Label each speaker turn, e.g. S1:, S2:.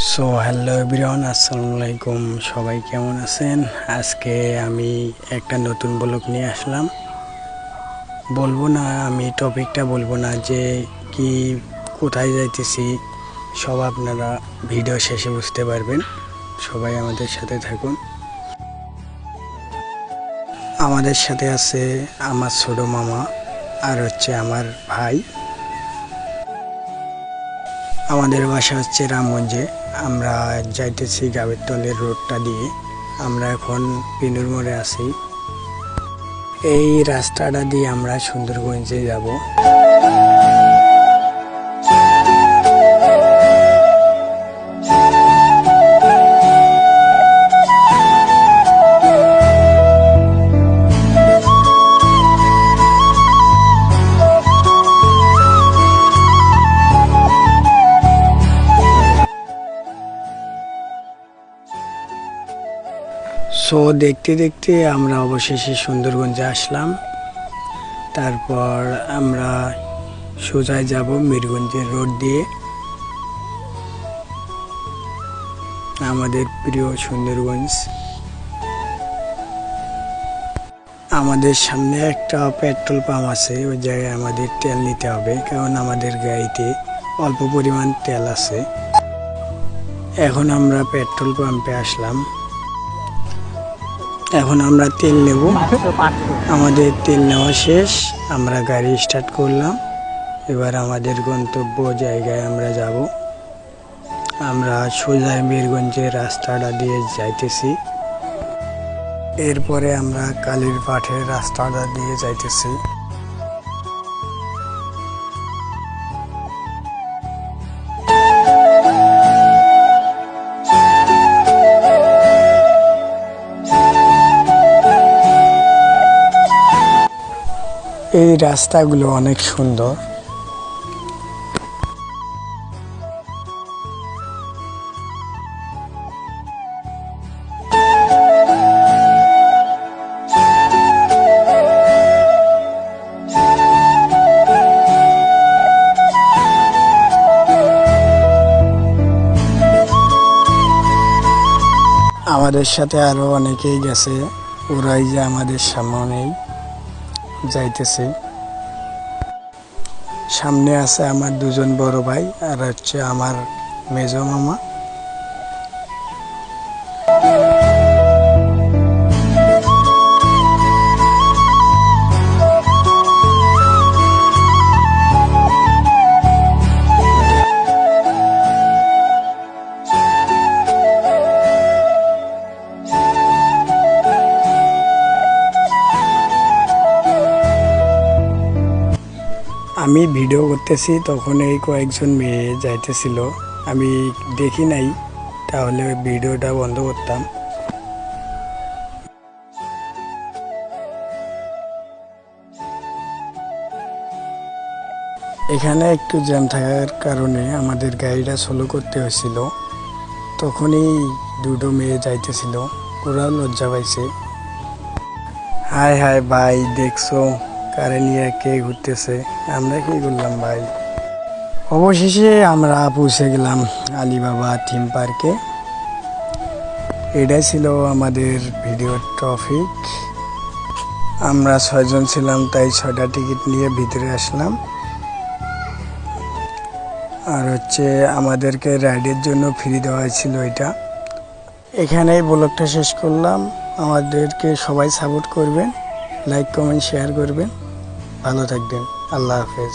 S1: So hello everyone, আসসালামু আলাইকুম। সবাই কেমন আছেন? আজকে আমি একটা নতুন ব্লগ নিয়ে আসলাম। আমি টপিকটা বলবো না যে কি কোথায় যাইতেছি, সব আপনারা ভিডিও শেষে বুঝতে পারবেন। সবাই আমাদের সাথে থাকুন। আমাদের সাথে আছে আমার ছোট মামা আর আমার ভাই। আমাদের বাসা হচ্ছে রামগঞ্জে। আমরা যাইতেছি গাবেরতলের রোডটা দিয়ে। আমরা এখন পিনুর মোড়ে আছি। এই রাস্তাটা দিয়ে আমরা সুন্দরগঞ্জে যাব। সো দেখতে দেখতে আমরা অবশেষে সুন্দরগঞ্জে আসলাম। তারপর আমরা সোজায় যাব মিরগঞ্জের রোড দিয়ে। আমাদের প্রিয় সুন্দরগঞ্জ। আমাদের সামনে একটা পেট্রোল পাম্প আছে, ওই জায়গায় আমাদের তেল নিতে হবে, কারণ আমাদের গাড়িতে অল্প পরিমাণ তেল আছে। এখন আমরা পেট্রোল পাম্পে আসলাম। এখন আমরা তেল নেব। আমাদের তেল নেওয়া শেষ, আমরা গাড়ি স্টার্ট করলাম। এবার আমাদের গন্তব্য জায়গায় আমরা যাব। আমরা সোজা মিরগঞ্জের রাস্তাটা দিয়ে যাইতেছি। এরপরে আমরা কালীর পাঠের রাস্তাটা দিয়ে যাইতেছি। এই রাস্তাগুলো অনেক সুন্দর। আমাদের সাথে আরো অনেকেই গেছে, ওরাই যে আমাদের সামনেই যাইতেছে। সামনে আছে আমার দুজন বড় ভাই আর আমার মেজো মামা। আমি ভিডিও করতেছি, তখন এই কয়েকজন মেয়ে যাইতেছিল, আমি দেখি নাই, তাহলে ভিডিওটা বন্ধ করতাম। এখানে একটু জ্যাম থাকার কারণে আমাদের গাড়িটা স্লো করতে হয়েছিল। তখনই দুটো মেয়ে যাইতেছিল, ওরাও লজ্জা পাইছে। হাই হাই ভাই, দেখছো কারে নিয়ে কে ঘুরতেছে? আমরা কি করলাম ভাই? অবশেষে আমরা পৌঁছে গেলাম আলিবাবা থিম পার্কে। এটাই ছিল আমাদের ভিডিওর টপিক। আমরা 6 জন ছিলাম, তাই 6টা টিকিট নিয়ে ভিতরে আসলাম। আর আমাদেরকে রাইডের জন্য ফ্রি দেওয়া হয়েছিল এটা। এখানেই ব্লগটা শেষ করলাম। আমাদেরকে সবাই সাপোর্ট করবেন, লাইক কমেন্ট শেয়ার করবেন। ভালো থাকবেন। আল্লাহ হাফেজ।